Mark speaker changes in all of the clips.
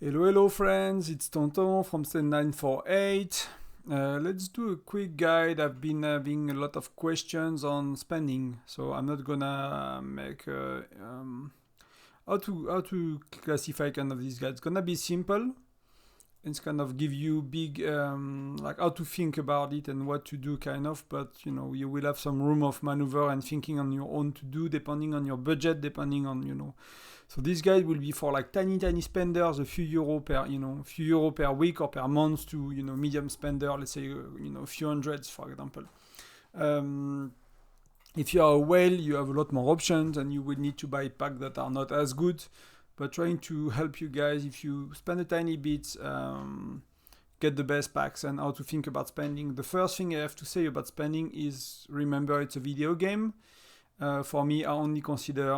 Speaker 1: Hello friends, it's Tonton from Stand948. Let's do a quick guide. I've been having a lot of questions on spending, so I'm not gonna make how to classify kind of this guide. It's gonna be simple. It's kind of give you big like how to think about it and what to do kind of, but you will have some room of maneuver and thinking on your own to do depending on your budget, depending on. So this guide will be for like tiny spenders, a few euro per week or per month to medium spender, let's say a few hundreds for example. If you are a whale, you have a lot more options and you will need to buy packs that are not as good. But trying to help you guys, if you spend a tiny bit, get the best packs and how to think about spending. The first thing I have to say about spending is remember it's a video game. For me, I only consider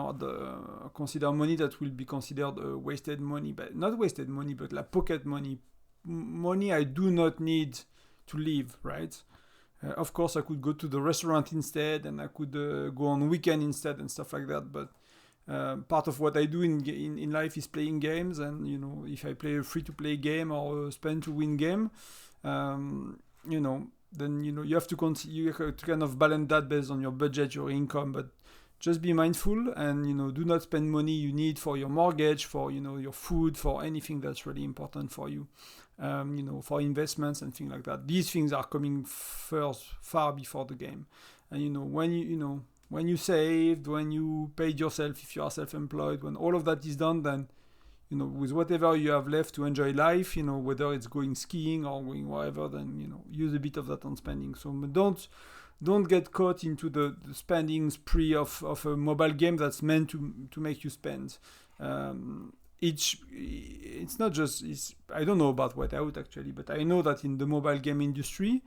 Speaker 1: money that will be considered wasted money, but not wasted money, but like pocket money, money I do not need to live, right? Of course, I could go to the restaurant instead, and I could go on weekend instead and stuff like that. But part of what I do in life is playing games, and if I play a free-to-play game or a spend-to-win game, then you have to kind of balance that based on your budget, your income. But just be mindful and do not spend money you need for your mortgage, for your food, for anything that's really important for you. For investments and things like that. These things are coming first, far before the game. And when you saved, when you paid yourself, if you are self-employed, when all of that is done, then with whatever you have left to enjoy life, whether it's going skiing or going wherever, then use a bit of that on spending. So don't get caught into the spending spree of a mobile game that's meant to make you spend. It's not just I don't know about Whiteout actually, but I know that in the mobile game industry,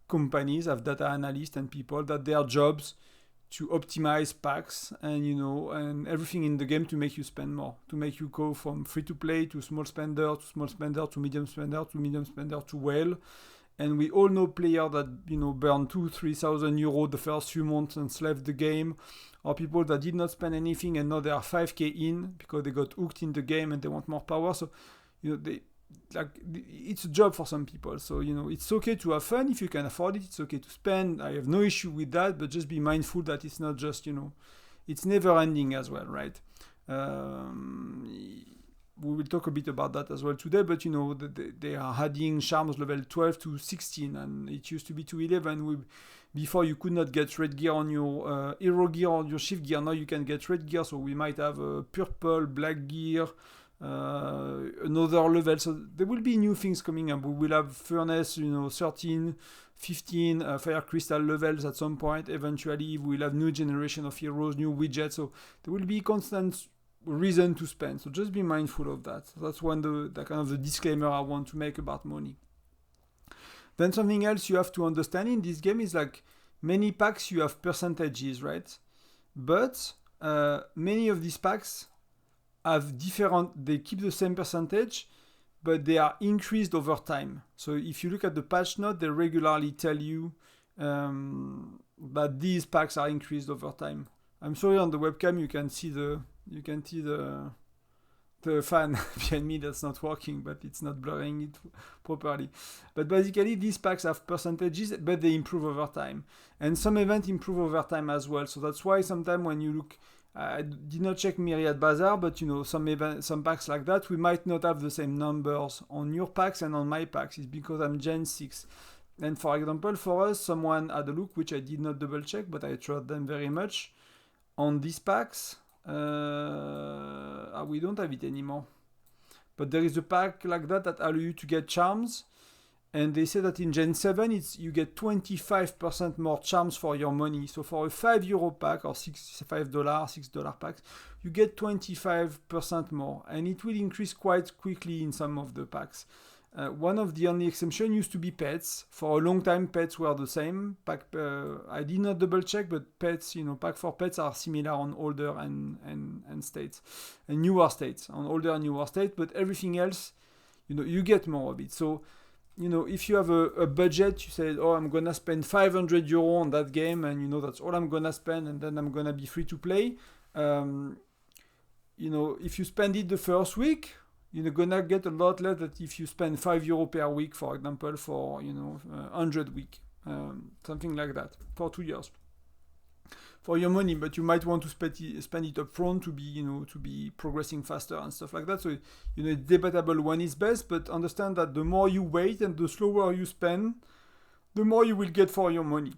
Speaker 1: companies have data analysts and people that their jobs to optimize packs and everything in the game to make you spend more, to make you go from free to play to small spender to medium spender to whale. And we all know players that burn 2,000-3,000 euros the first few months and left the game, or people that did not spend anything and now they are 5k in because they got hooked in the game and they want more power. So it's a job for some people. So it's okay to have fun if you can afford it. It's okay to spend. I have no issue with that, but just be mindful that it's not just it's never ending as well, right? We will talk a bit about that as well today, but they are adding charms level 12 to 16, and it used to be to 11. Before you could not get red gear on your hero gear or your shift gear. Now you can get red gear, so we might have purple, black gear, another level. So there will be new things coming up. We will have furnace, 13, 15 fire crystal levels at some point. Eventually, we will have new generation of heroes, new widgets. So there will be constant reason to spend. So just be mindful of that. So that's the kind of the disclaimer I want to make about money. Then something else you have to understand in this game is like many packs you have percentages, right? But many of these packs have they keep the same percentage, but they are increased over time. So if you look at the patch note, they regularly tell you that these packs are increased over time. I'm sorry, on the webcam you can see the fan behind me that's not working, but it's not blurring it properly. But basically these packs have percentages, but they improve over time. And some events improve over time as well. So that's why sometimes when you look, I did not check Myriad Bazaar, but some packs like that, we might not have the same numbers on your packs and on my packs. It's because I'm Gen 6. And for example, for us, someone had a look, which I did not double check, but I trust them very much. On these packs, we don't have it anymore. But there is a pack like that allows you to get charms. And they say that in Gen 7, you get 25% more charms for your money. So for a €5 pack or $6 packs, you get 25% more. And it will increase quite quickly in some of the packs. One of the only exceptions used to be pets. For a long time, pets were the same. I did not double check, but pets, pack for pets are similar on older and states. And newer states, on older and newer states. But everything else, you get more of it. So, if you have a budget, you say, I'm going to spend €500 on that game, and that's all I'm going to spend, and then I'm going to be free to play. If you spend it the first week, you're gonna get a lot less than if you spend €5 per week, for example, for 100 week, something like that, for 2 years. For your money, but you might want to spend it up front to be progressing faster and stuff like that. So it's debatable when is best, but understand that the more you wait and the slower you spend, the more you will get for your money.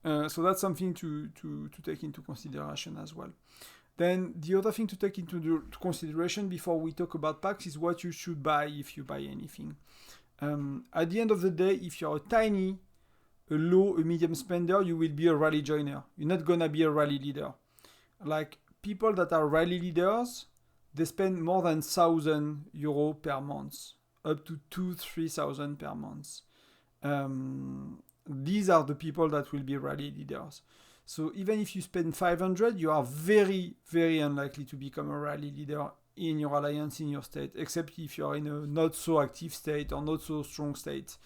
Speaker 1: So that's something to take into consideration as well. Then the other thing to take into consideration before we talk about packs is what you should buy if you buy anything. At the end of the day, if you're a low, a medium spender, you will be a rally joiner. You're not gonna be a rally leader. Like people that are rally leaders, they spend more than €1,000 per month, up to 2,000-3,000 per month. These are the people that will be rally leaders. So even if you spend 500, you are very, very unlikely to become a rally leader in your alliance, in your state, except if you are in a not so active state or not so strong state.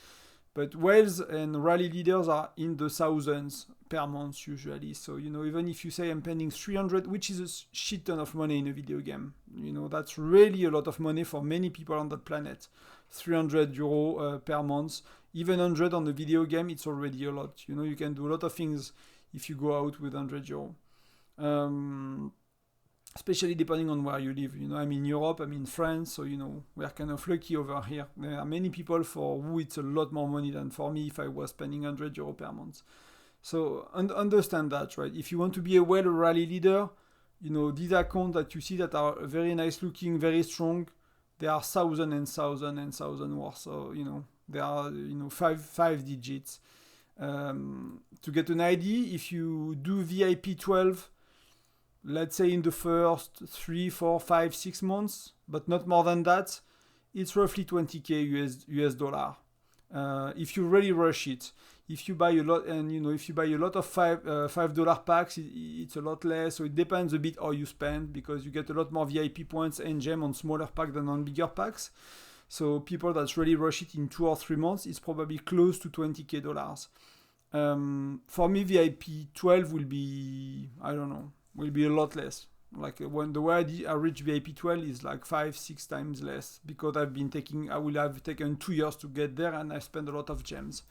Speaker 1: But whales and rally leaders are in the thousands per month usually. So, even if you say I'm spending 300, which is a shit ton of money in a video game, that's really a lot of money for many people on that planet. €300 per month, even 100 on the video game, it's already a lot. You can do a lot of things if you go out with €100. Especially depending on where you live. I'm in Europe, I'm in France, so we are kind of lucky over here. There are many people for who it's a lot more money than for me if I was spending €100 per month. So understand that, right? If you want to be a whale rally leader, these accounts that you see that are very nice looking, very strong, they are thousand and thousand and thousand worth. So they are five digits. To get an idea, if you do VIP 12, let's say in the first 3, 4, 5, 6 months, but not more than that, it's roughly 20k US dollar. If you really rush it, if you buy a lot, and if you buy a lot of $5 packs, it's a lot less. So it depends a bit how you spend, because you get a lot more VIP points and gem on smaller packs than on bigger packs. So people that really rush it in 2 or 3 months, it's probably close to $20k. For me, VIP 12 will be, will be a lot less. Like when the way I reach VIP 12 is like 5-6 times less, because I will have taken 2 years to get there, and I spend a lot of gems.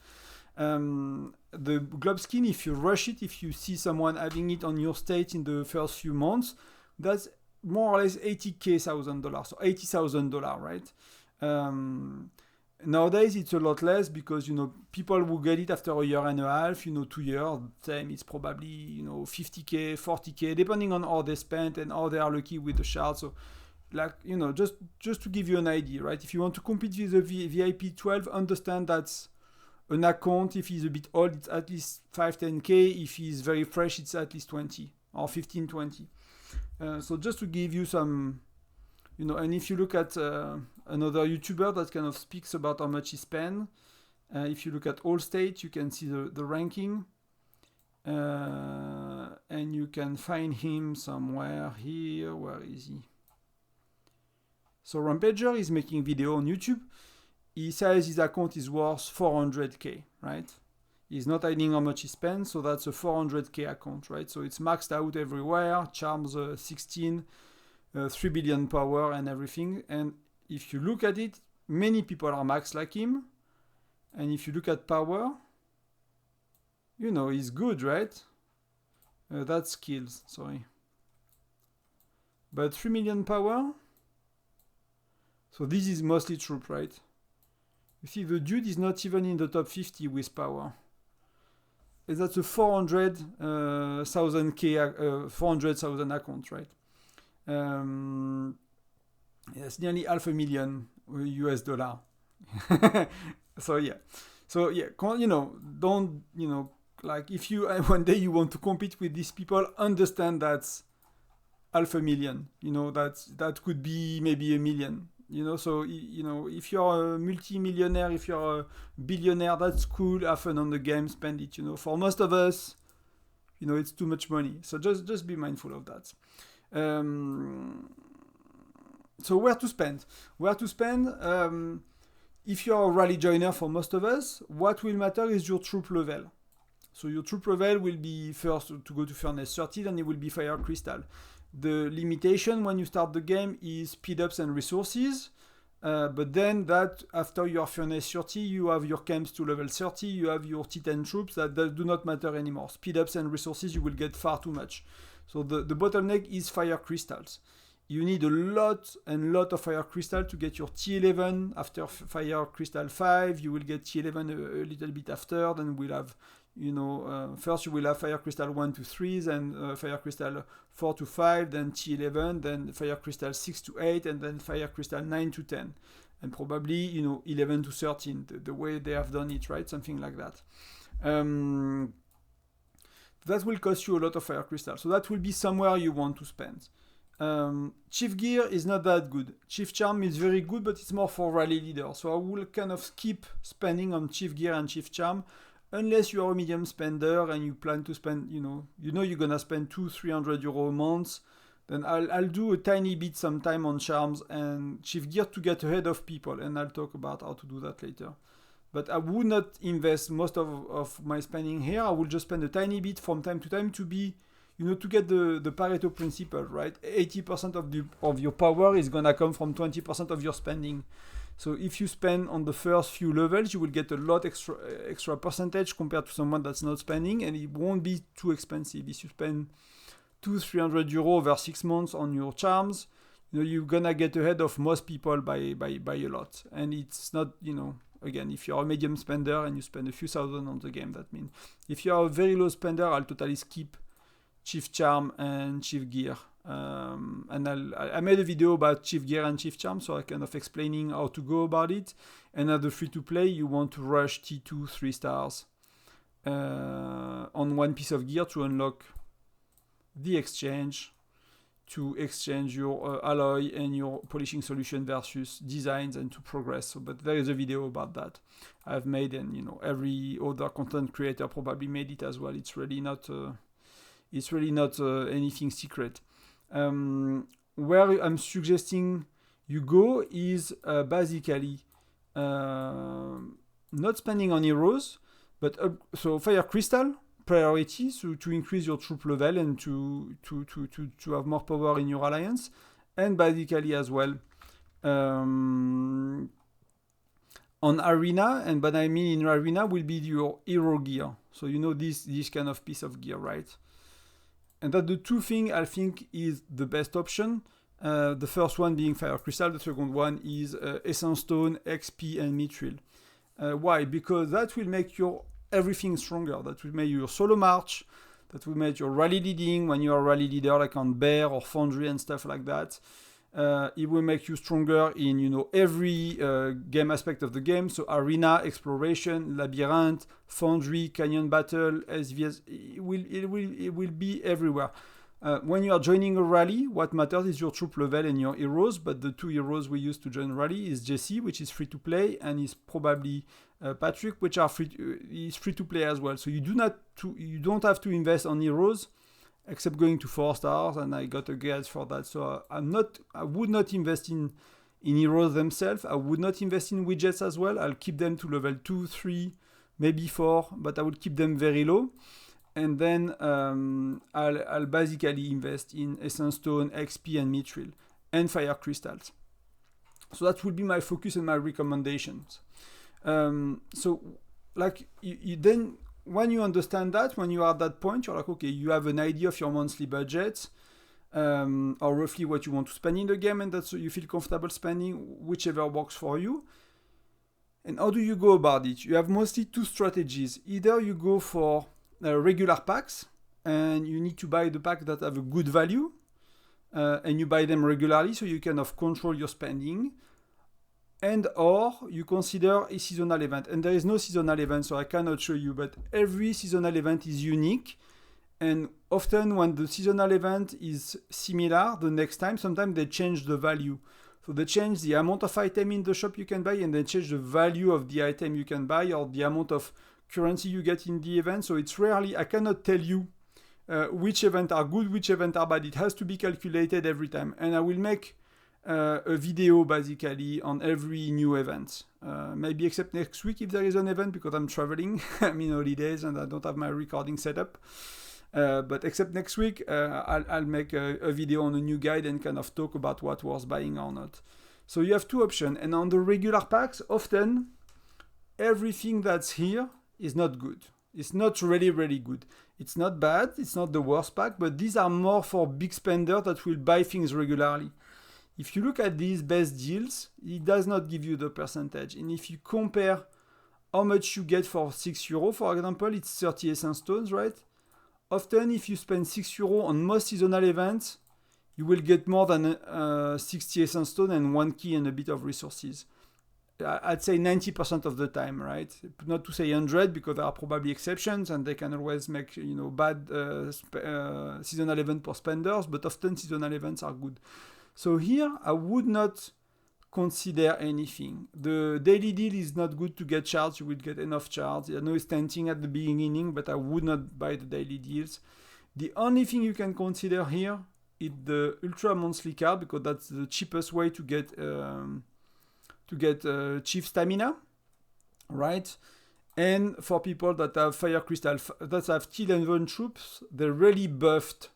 Speaker 1: The globe skin, if you rush it, if you see someone having it on your state in the first few months, that's more or less $80,000, so $80,000, right? Nowadays it's a lot less, because people who get it after a year and a half, 2 years, same, it's probably 50k, 40k, depending on how they spent and how they are lucky with the shards. So just to give you an idea, right? If you want to compete with the VIP 12, understand that's an account. If he's a bit old, it's at least 5-10k. If he's very fresh, it's at least 20 or 15-20. So just to give you some, and if you look at another YouTuber that kind of speaks about how much he spent, if you look at all states, you can see the ranking, and you can find him somewhere here. Where is he? So Rampager is making video on YouTube. He says his account is worth 400k, right? He's not hiding how much he spends, so that's a 400k account, right? So it's maxed out everywhere, charms 16, 3 billion power and everything. And if you look at it, many people are maxed like him. And if you look at power, he's good, right? That's skills, sorry. But 3 million power. So this is mostly troop, right? You see, the dude is not even in the top 50 with power. And that's a 400,000 account, right? It's nearly $500,000 US dollar. So yeah, don't, like if you one day you want to compete with these people, understand that's $500,000. That could be maybe $1 million. So if you're a multi-millionaire, if you're a billionaire, that's cool. Have fun on the game, spend it. For most of us, it's too much money. So just be mindful of that. So where to spend? If you're a rally joiner, for most of us, what will matter is your troop level. So your troop level will be first to go to Furnace 30, then it will be Fire Crystal. The limitation when you start the game is speed ups and resources. But then that after you are furnace 30, you have your camps to level 30, you have your Titan troops that do not matter anymore. Speed ups and resources, you will get far too much. So the bottleneck is fire crystals. You need a lot of fire crystal to get your T11. After fire crystal 5, you will get T11 a little bit after. Then we'll have, first you will have fire crystal 1 to 3, then fire crystal 4 to 5, then T11, then fire crystal 6 to 8, and then fire crystal 9 to 10. And probably, 11 to 13, the way they have done it, right? Something like that. That will cost you a lot of fire crystal. So that will be somewhere you want to spend. Chief gear is not that good. Chief charm is very good, but it's more for rally leader. So I will kind of skip spending on chief gear and chief charm, unless you are a medium spender and you plan to spend, you're gonna spend 200-300 euro a month. Then I'll do a tiny bit sometime on charms and chief gear to get ahead of people, and I'll talk about how to do that later. But I would not invest most of my spending here. I will just spend a tiny bit from time to time to be, to get the Pareto principle, right? 80% of your power is gonna come from 20% of your spending. So if you spend on the first few levels, you will get a lot extra percentage compared to someone that's not spending, and it won't be too expensive. If you spend 200-300 euro over 6 months on your charms, you're gonna get ahead of most people by a lot. And it's not, again, if you're a medium spender and you spend a few thousand on the game, that means if you're a very low spender, I'll totally skip Chief Charm and Chief Gear. And I made a video about Chief Gear and Chief Charm, so I kind of explaining how to go about it. And at the free-to-play, you want to rush T2 3 stars on one piece of gear to unlock the exchange, to exchange your alloy and your polishing solution versus designs and to progress. So, but there is a video about that I've made, and every other content creator probably made it as well. It's really not anything secret. Where I'm suggesting you go is basically not spending on heroes, but so fire crystal priority, so to increase your troop level and to have more power in your alliance, and basically as well on arena, and but I mean in arena will be your hero gear. So this kind of piece of gear, right? And that the two things I think is the best option. The first one being fire crystal, the second one is essence stone, XP, and mithril. Why? Because that will make your everything stronger. That will make your solo march. That will make your rally leading when you are a rally leader, like on bear or foundry and stuff like that. It will make you stronger in every game aspect of the game. So arena, exploration, labyrinth, foundry, canyon battle, SVS. It will be everywhere. When you are joining a rally, what matters is your troop level and your heroes. But the two heroes we use to join rally is Jesse, which is free to play, and is probably Patrick, which is free to play as well. So you don't have to invest on heroes, except going to 4 stars, and I got a guide for that. So I would not invest in heroes themselves. I would not invest in widgets as well. I'll keep them to level 2, 3, maybe 4, but I would keep them very low. And then I'll basically invest in essence stone, XP, and mithril, and fire crystals. So that would be my focus and my recommendations. So like you then, when you understand that, when you are at that point, you're like, okay, you have an idea of your monthly budget, or roughly what you want to spend in the game, and that's you feel comfortable spending, whichever works for you. And how do you go about it? You have mostly two strategies. Either you go for regular packs, and you need to buy the pack that have a good value, and you buy them regularly, so you kind of control your spending. And or you consider a seasonal event. And there is no seasonal event, so I cannot show you, but every seasonal event is unique. And often when the seasonal event is similar, the next time, sometimes they change the value. So they change the amount of item in the shop you can buy, and they change the value of the item you can buy, or the amount of currency you get in the event. So it's rarely, I cannot tell you which event are good, which event are bad. It has to be calculated every time. And I will make a video basically on every new event, maybe except next week if there is an event, because I'm traveling. I'm in holidays and I don't have my recording set up, but except next week, I'll make a video on a new guide and kind of talk about what was buying or not. So you have two options. And on the regular packs, often everything that's here is not good. It's not really, really good. It's not bad. It's not the worst pack, but these are more for big spenders that will buy things regularly. If you look at these best deals, it does not give you the percentage. And if you compare how much you get for €6, for example, it's 30 essence stones, right? Often, if you spend €6 on most seasonal events, you will get more than 60 essence stones and 1 key and a bit of resources. I'd say 90% of the time, right? Not to say 100, because there are probably exceptions and they can always make bad seasonal event for spenders, but often seasonal events are good. So here, I would not consider anything. The daily deal is not good to get shards. You will get enough shards. I know it's tempting at the beginning, but I would not buy the daily deals. The only thing you can consider here is the Ultra Monthly card, because that's the cheapest way to get Chief Stamina, right? And for people that have Fire Crystal, that have T11 troops, they really buffed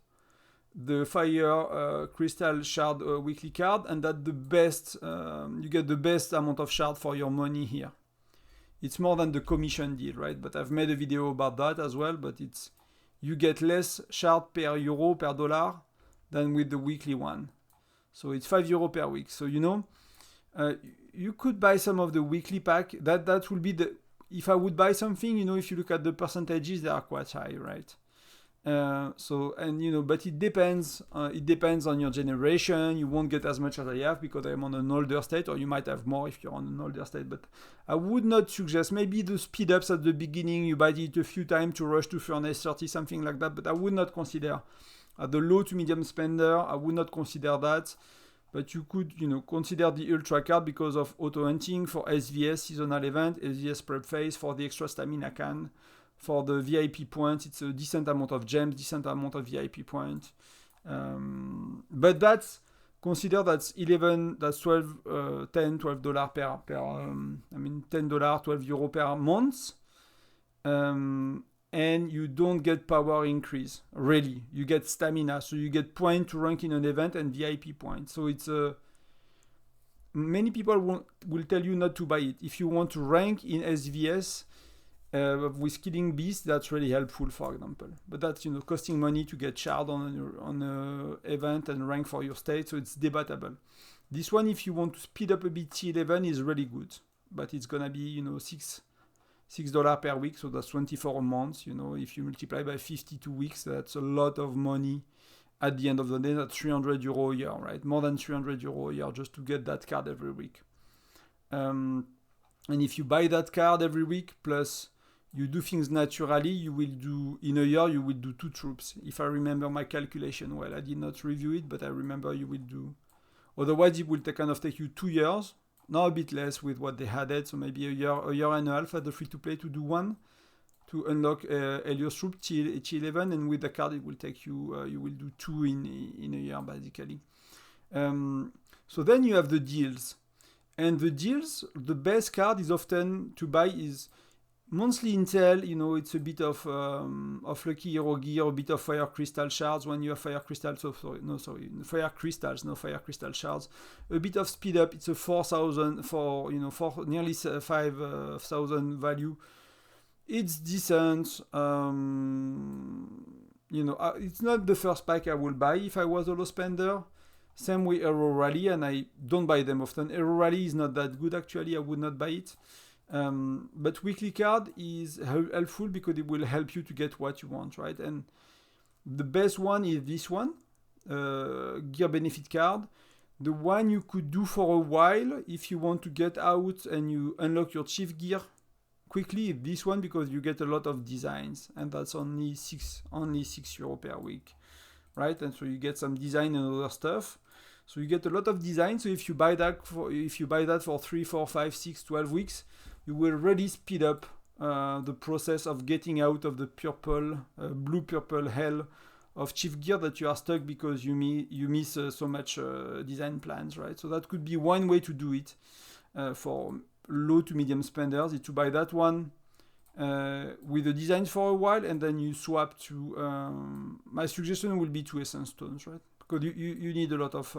Speaker 1: the Fire Crystal Shard weekly card, and that the best, you get the best amount of shard for your money here. It's more than the commission deal, right? But I've made a video about that as well, but it's, you get less shard per euro, per dollar, than with the weekly one. So it's €5 per week. So, you could buy some of the weekly pack. That will be the, if I would buy something, if you look at the percentages, they are quite high, right? But it depends on your generation. You won't get as much as I have because I'm on an older state, or you might have more if you're on an older state. But I would not suggest, maybe the speed ups at the beginning, you buy it a few times to rush to Furnace 30, something like that. But I would not consider, at the low to medium spender, I would not consider that. But you could, consider the Ultra card because of auto hunting, for SVS seasonal event, SVS prep phase, for the extra stamina can. For the VIP points, it's a decent amount of gems, decent amount of VIP points. But that's, consider that's 11, that's 12, $10, $12 per $10, €12 per month. And you don't get power increase, really. You get stamina, so you get points to rank in an event and VIP points. So it's many people will tell you not to buy it. If you want to rank in SVS, with killing beasts, that's really helpful, for example. But that's costing money to get shard on an event and rank for your state, so it's debatable. This one, if you want to speed up a bit, T11 is really good, but it's gonna be $6 per week, so that's 24 months. If you multiply by 52 weeks, that's a lot of money. At the end of the day, that's €300 a year, right? More than €300 a year just to get that card every week. And if you buy that card every week, plus you do things naturally, you will do, in a year, you will do 2 troops. If I remember my calculation well, I did not review it, but I remember you will do. Otherwise, it will take you 2 years. Now a bit less with what they added, so maybe a year and a half at the free-to-play to do 1, to unlock Helios Troop T11, and with the card it will take you, you will do 2 in a year, basically. So then you have the deals. And the deals, the best card is often to buy is monthly intel. It's a bit of lucky hero gear, a bit of fire crystal shards when you have fire crystals. Fire crystals, no fire crystal shards. A bit of speed up. It's a 4,000 for nearly 5,000 value. It's decent. It's not the first pack I will buy if I was a low spender. Same with Hero Rally, and I don't buy them often. Hero Rally is not that good, actually. I would not buy it. But weekly card is helpful because it will help you to get what you want, right? And the best one is this one, Gear Benefit card. The one you could do for a while if you want to get out and you unlock your chief gear quickly is this one, because you get a lot of designs, and that's only €6 per week, right? And so you get some design and other stuff. So you get a lot of design. So if you buy that for 3, 4, 5, 6, 12 weeks, you will really speed up the process of getting out of the blue-purple hell of chief gear that you are stuck because you miss so much design plans, right? So that could be one way to do it for low to medium spenders, is to buy that one with the design for a while, and then you swap to, my suggestion will be to essence stones, right? Because you need a lot of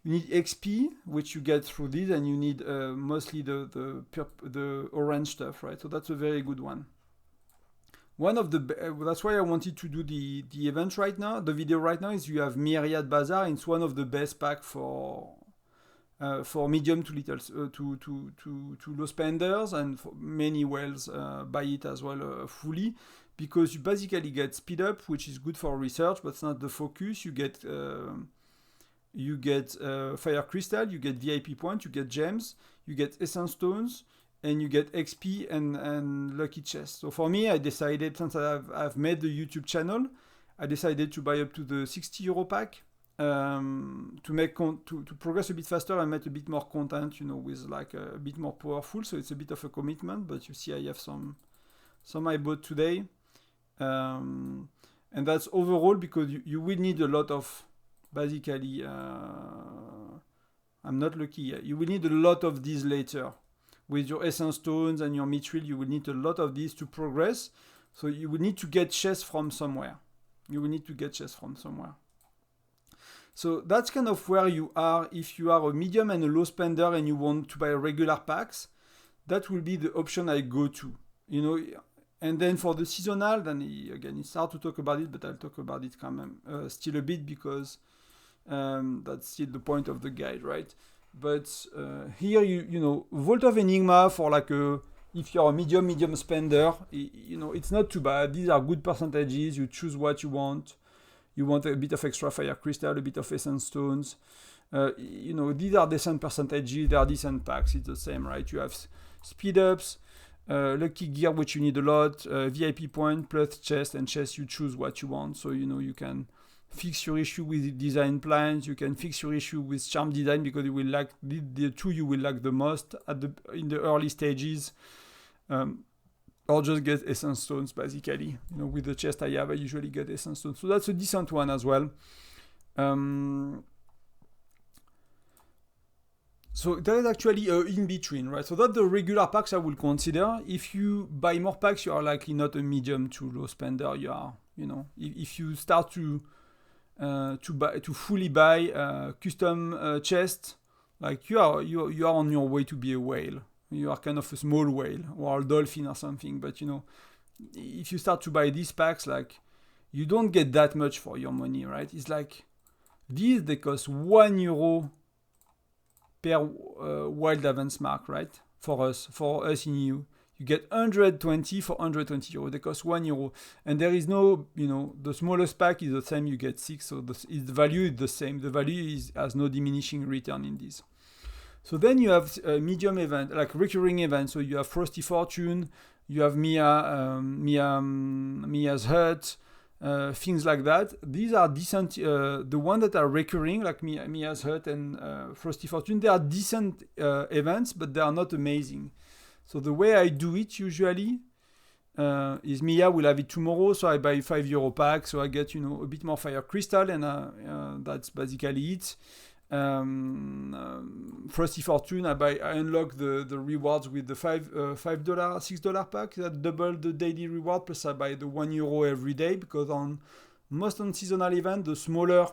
Speaker 1: You need XP, which you get through this, and you need mostly the orange stuff, right? So that's a very good one. One of the that's why I wanted to do the event right now. The video right now is you have Myriad Bazaar. It's one of the best pack for medium to little to low spenders, and for many whales buy it as well fully, because you basically get speed up, which is good for research, but it's not the focus. You get fire crystal, you get VIP points, you get gems, you get essence stones, and you get XP and lucky chests. So for me, I decided, since I've made the YouTube channel, I decided to buy up to the 60 euro pack to progress a bit faster and make a bit more content, with like a bit more powerful. So it's a bit of a commitment, but you see I have some I bought today. And that's overall because you will need a lot of, basically, I'm not lucky yet. You will need a lot of these later. With your essence stones and your mithril, you will need a lot of these to progress. So you will need to get chests from somewhere. So that's kind of where you are. If you are a medium and a low spender and you want to buy regular packs, that will be the option I go to. And then for the seasonal, then again, it's hard to talk about it, but I'll talk about it still a bit, because that's still the point of the guide, right? But here, Vault of Enigma for like if you're a medium spender, it's not too bad. These are good percentages. You choose what you want. You want a bit of extra fire crystal, a bit of essence stones. These are decent percentages. They are decent packs. It's the same, right? You have speed ups, lucky gear, which you need a lot, VIP point, plus chest, and chest, you choose what you want. So, you can fix your issue with design plans. You can fix your issue with charm design, because you will like the two you will like the most in the early stages. Or just get essence stones, basically. With the chest I have, I usually get essence stones. So that's a decent one as well. So there is actually in between, right? So that's the regular packs I will consider. If you buy more packs, you are likely not a medium to low spender. You are, if you start to fully buy custom chest, like you are on your way to be a whale. You are kind of a small whale or a dolphin or something. But if you start to buy these packs, like, you don't get that much for your money, right? It's like these, they cost €1 per wild advance mark, right? For us in EU. You get 120 for €120. They cost €1. And there is no, the smallest pack is the same, you get 6. So the value is the same. The value has no diminishing return in this. So then you have medium event, like recurring events. So you have Frosty Fortune, you have Mia's Hut, things like that. These are decent. The ones that are recurring, like Mia's Hut and Frosty Fortune, they are decent events, but they are not amazing. So the way I do it usually is Mia will have it tomorrow, so I buy €5 pack, so I get a bit more fire crystal, and that's basically it. Frosty Fortune, I unlock the rewards with the $5, $6 pack that double the daily reward, plus I buy the €1 every day, because on most seasonal event, the smaller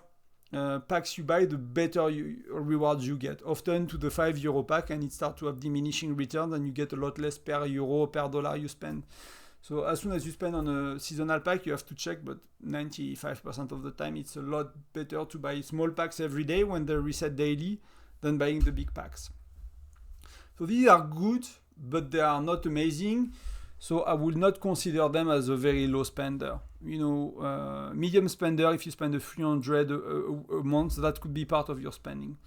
Speaker 1: packs you buy, the better rewards you get. Often to the €5 pack, and it starts to have diminishing returns, and you get a lot less per euro, per dollar you spend. So as soon as you spend on a seasonal pack, you have to check, but 95% of the time, it's a lot better to buy small packs every day when they reset daily than buying the big packs. So these are good, but they are not amazing. So I will not consider them as a very low spender. Medium spender, if you spend a 300 a month, that could be part of your spending.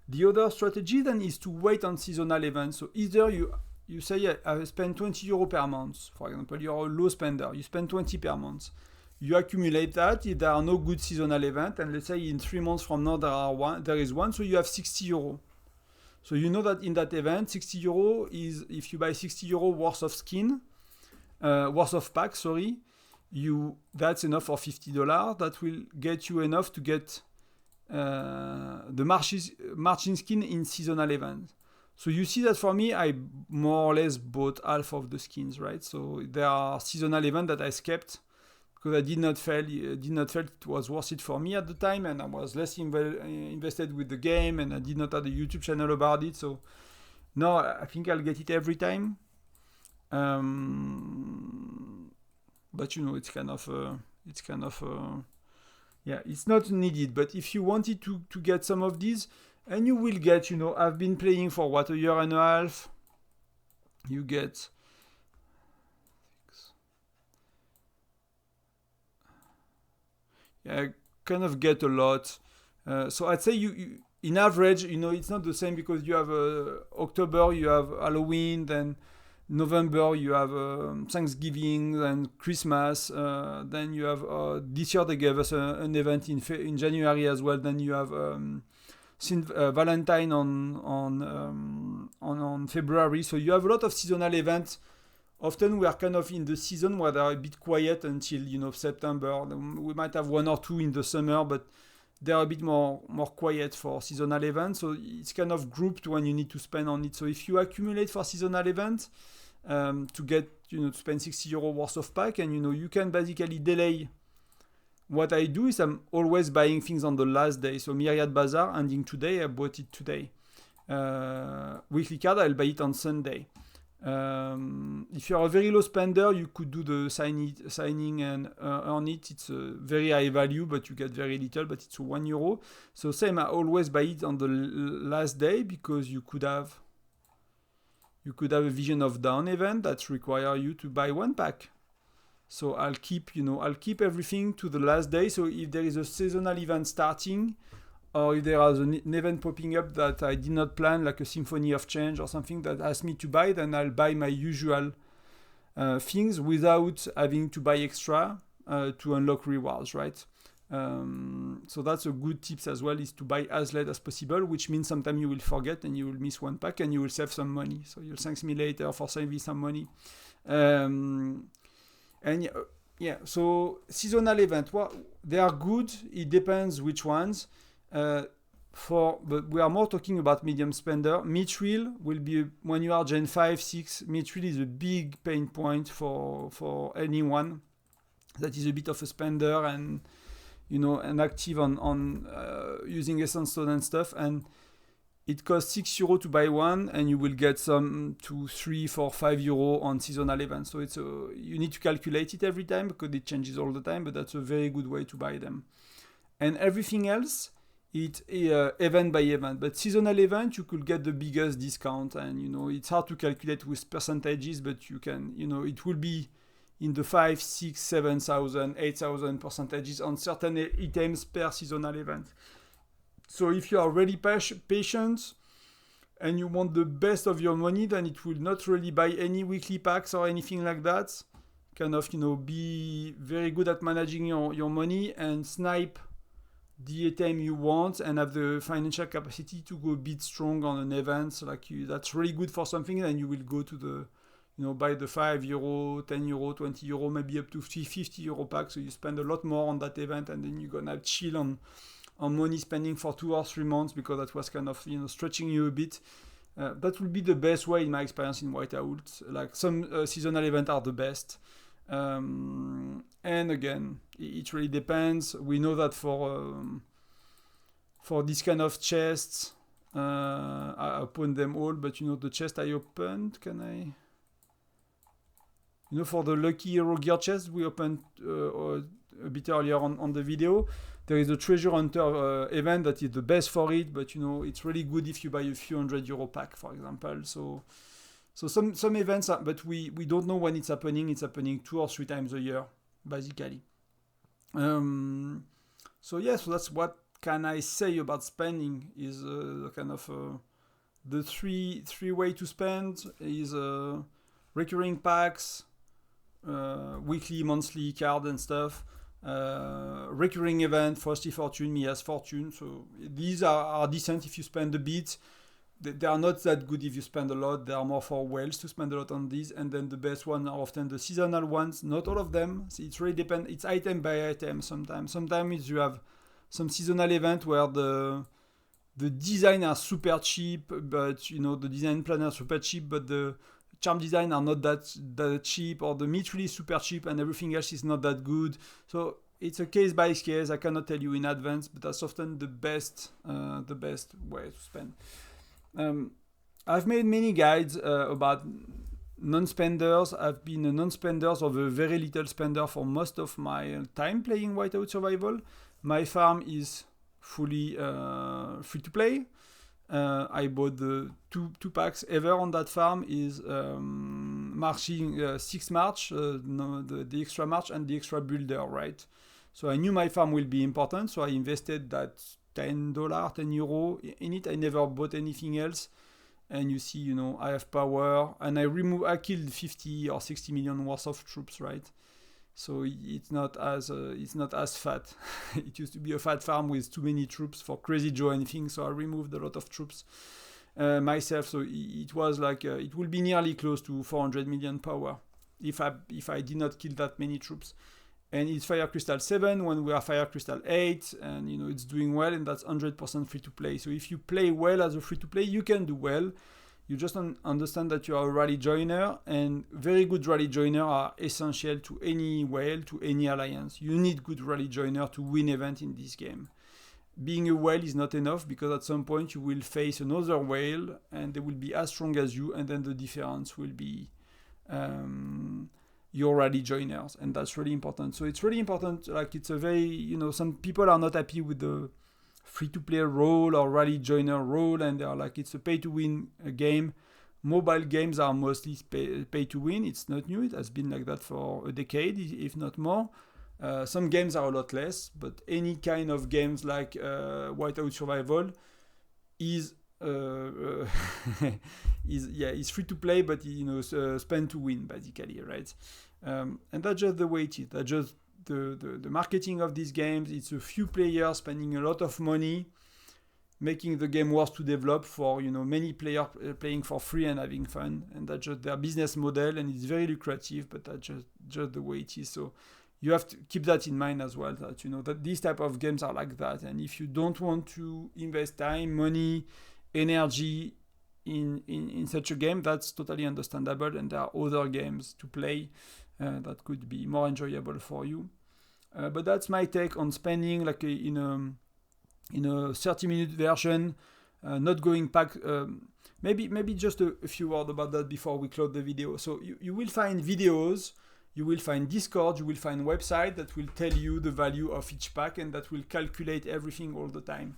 Speaker 1: The other strategy then is to wait on seasonal events. So either you say, I spend €20 per month, for example, you're a low spender, you spend 20 per month. You accumulate that, if there are no good seasonal events, and let's say in 3 months from now there is one, so you have €60. So you know that in that event, €60 is, if you buy €60 worth of pack, that's enough for $50. That will get you enough to get the marching skin in seasonal events. So you see that for me, I more or less bought half of the skins, right? So there are seasonal events that I skipped because I did not feel it was worth it for me at the time, and I was less invested with the game, and I did not have a YouTube channel about it. So no, I think I'll get it every time. But it's kind of yeah, it's not needed. But if you wanted to get some of these, and you will get, I've been playing for what, a year and a half. You get kind of get a lot. So I'd say you in average, it's not the same, because you have October, you have Halloween, then November you have Thanksgiving, then Christmas, then you have this year they gave us an event in January as well. Then you have Valentine on February. So you have a lot of seasonal events. Often we are kind of in the season where they're a bit quiet until September. We might have one or two in the summer, but they're a bit more quiet for seasonal events. So it's kind of grouped when you need to spend on it. So if you accumulate for seasonal events to get to spend €60 worth of pack, and you can basically delay. What I do is I'm always buying things on the last day. So Myriad Bazaar ending today, I bought it today. Weekly card, I'll buy it on Sunday. If you're a very low spender, you could do the signing and earn it. It's a very high value, but you get very little, but it's €1. So same, I always buy it on the last day, because you could have a Vision of Dawn event that require you to buy one pack. So I'll keep everything to the last day. So if there is a seasonal event starting, or if there is an event popping up that I did not plan, like a Symphony of Change or something that asks me to buy, then I'll buy my usual things without having to buy extra to unlock rewards, right? So that's a good tips as well, is to buy as late as possible, which means sometimes you will forget and you will miss one pack and you will save some money. So you'll thank me later for saving some money. And so seasonal event, they are good. It depends which ones. But we are more talking about medium spender. Mithril will be, when you are Gen 5, 6, Mithril is a big pain point for anyone that is a bit of a spender and active on using Essence Stone and stuff. And it costs €6 to buy one, and you will get some to 3, 4, 5 euro on seasonal events. So you need to calculate it every time, because it changes all the time, but that's a very good way to buy them. And everything else, it's event by event. But seasonal event, you could get the biggest discount, and it's hard to calculate with percentages, but you can, it will be in the 5, 6, 7,000, 8,000 percentages on certain items per seasonal event. So if you are really patient and you want the best of your money, then it will not really buy any weekly packs or anything like that. Kind of, be very good at managing your money and snipe the item you want, and have the financial capacity to go a bit strong on an event. That's really good for something, and you will go to the, buy the €5, €10, €20, maybe up to €50 pack. So you spend a lot more on that event, and then you're gonna chill on money spending for 2 or 3 months, because that was kind of stretching you a bit. That will be the best way in my experience in Whiteout. Like some seasonal events are the best. And again, it really depends. We know that for this kind of chests, I opened them all, but the chest I opened, can I? For the Lucky Hero Gear chest we opened a bit earlier on the video, there is a Treasure Hunter event that is the best for it, but it's really good if you buy a few €100 pack, for example. So some events, but we don't know when it's happening. It's happening 2 or 3 times a year, basically. So that's what can I say about spending, is kind of the three way to spend is recurring packs, weekly, monthly card and stuff, recurring event, Frosty Fortune, Mia's Fortune. So these are decent if you spend a bit. They are not that good if you spend a lot. They are more for whales to spend a lot on these. And then the best ones are often the seasonal ones. Not all of them. So it really depends. It's item by item sometimes. Sometimes you have some seasonal event where the design are super cheap, but the design plan are super cheap, but the charm design are not that cheap, or the meat really is super cheap and everything else is not that good. So it's a case by case. I cannot tell you in advance, but that's often the best way to spend. I've made many guides about non-spenders. I've been a non-spender or a very little spender for most of my time playing Whiteout Survival. My farm is fully free to play. I bought the two packs ever on that farm is marching 6 March, the extra March and the extra builder, right? So I knew my farm will be important, so I invested that $10, 10 euro in it. I never bought anything else. And you see, I have power, and I killed 50 or 60 million worth of troops, right? So it's not as fat. It used to be a fat farm with too many troops for Crazy Joe and things. So I removed a lot of troops myself. So it was like it will be nearly close to 400 million power if I did not kill that many troops. And it's Fire Crystal 7 when we are Fire Crystal 8, and it's doing well, and that's 100% free to play. So if you play well as a free to play, you can do well. You just understand that you are a rally joiner, and very good rally joiner are essential to any whale, to any alliance. You need good rally joiner to win event in this game. Being a whale is not enough, because at some point you will face another whale and they will be as strong as you, and then the difference will be your rally joiners, and that's really important. So it's really important. Like, it's a very, some people are not happy with the free-to-play role or rally joiner role, and they are like, it's a pay-to-win game. Mobile games are mostly pay-to-win. It's not new. It has been like that for a decade, if not more. Some games are a lot less, but any kind of games like Whiteout Survival is is free to play, but spend to win, basically, right? And that's just the way it is. That's just the marketing of these games. It's a few players spending a lot of money, making the game worth to develop for many players playing for free and having fun, and that's just their business model, and it's very lucrative. But that's just the way it is. So you have to keep that in mind as well, that that these type of games are like that. And if you don't want to invest time, money, energy in such a game, that's totally understandable, and there are other games to play that could be more enjoyable for you. But that's my take on spending, like in a 30-minute version, not going back. Maybe just a few words about that before we close the video. So you will find videos, you will find Discord, you will find website that will tell you the value of each pack, and that will calculate everything all the time.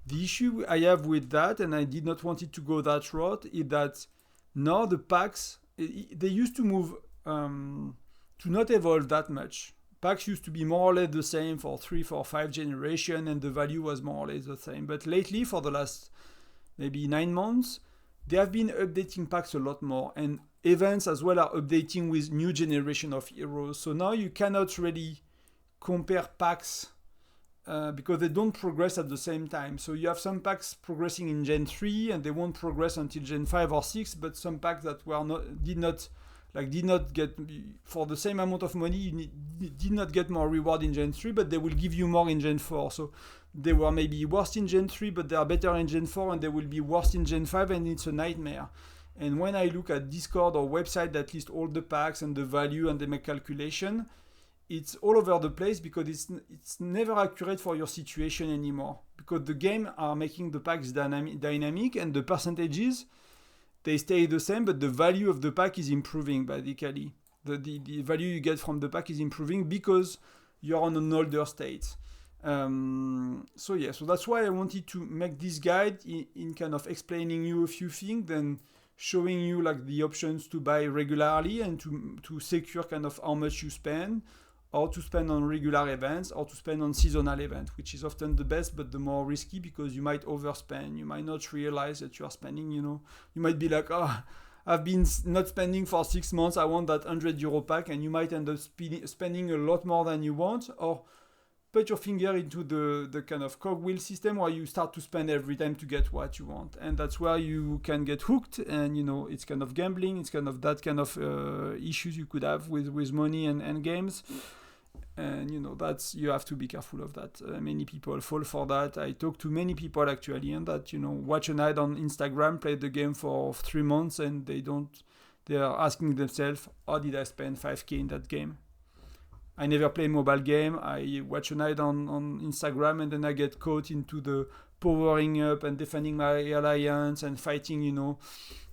Speaker 1: The issue I have with that, and I did not want it to go that route, is that now the packs, they used to move to not evolve that much. Packs used to be more or less the same for 3, 4, 5 generations, and the value was more or less the same. But lately, for the last maybe 9 months, they have been updating packs a lot more, and events as well are updating with new generation of heroes. So now you cannot really compare packs because they don't progress at the same time. So you have some packs progressing in Gen 3 and they won't progress until Gen 5 or 6, but some packs that did not get, for the same amount of money, did not get more reward in Gen 3, but they will give you more in Gen 4. So they were maybe worse in Gen 3, but they are better in Gen 4, and they will be worse in Gen 5, and it's a nightmare. And when I look at Discord or website that list all the packs and the value and they make calculation, it's all over the place, because it's never accurate for your situation anymore, because the game are making the packs dynamic, and the percentages, they stay the same, but the value of the pack is improving, basically. The value you get from the pack is improving because you're on an older state. So that's why I wanted to make this guide in kind of explaining you a few things, then showing you like the options to buy regularly and to secure kind of how much you spend, or to spend on regular events, or to spend on seasonal events, which is often the best, but the more risky, because you might overspend. You might not realize that you are spending, You might be like, I've been not spending for 6 months, I want that €100 pack, and you might end up spending a lot more than you want, or put your finger into the kind of cogwheel system where you start to spend every time to get what you want. And that's where you can get hooked, and it's kind of gambling, it's kind of that kind of issues you could have with money and games. And you have to be careful of that. Many people fall for that. I talk to many people actually, and that watch an ad on Instagram, play the game for 3 months, and they don't they are asking themselves, how did I spend 5K in that game? I never play mobile game. I watch a night on Instagram, and then I get caught into the powering up and defending my alliance and fighting,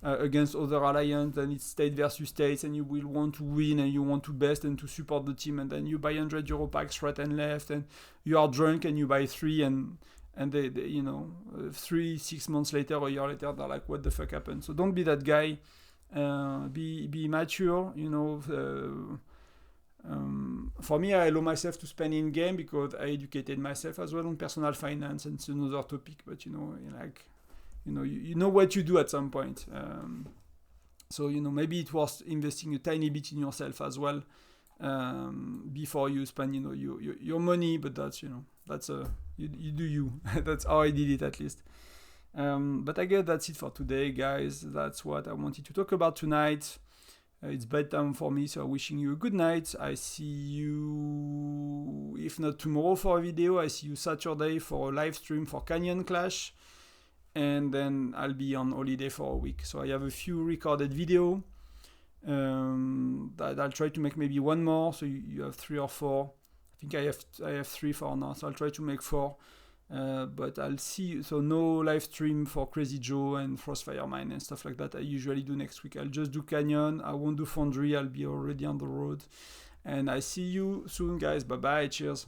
Speaker 1: against other alliance. And it's state versus states, and you will want to win, and you want to best and to support the team. And then you buy €100 packs right and left, and you are drunk and you buy 3, and they 3-6 months later, a year later, they're like, what the fuck happened? So don't be that guy. Be mature, for me, I allow myself to spend in game because I educated myself as well on personal finance, and it's another topic. But you know what you do at some point. So maybe it's worth investing a tiny bit in yourself as well before you spend your money. But that's you do you. That's how I did it, at least. But I guess that's it for today, guys. That's what I wanted to talk about tonight. It's bedtime for me, so wishing you a good night. I see you, if not tomorrow for a video, I see you Saturday for a live stream for Canyon Clash. And then I'll be on holiday for a week. So I have a few recorded video. That I'll try to make maybe one more, so you have 3 or 4. I think I have 3 for now, so I'll try to make 4. But I'll see, so no live stream for Crazy Joe and Frostfire Mine and stuff like that. I usually do next week. I'll just do Canyon. I won't do Foundry. I'll be already on the road. And I see you soon, guys. Bye-bye. Cheers.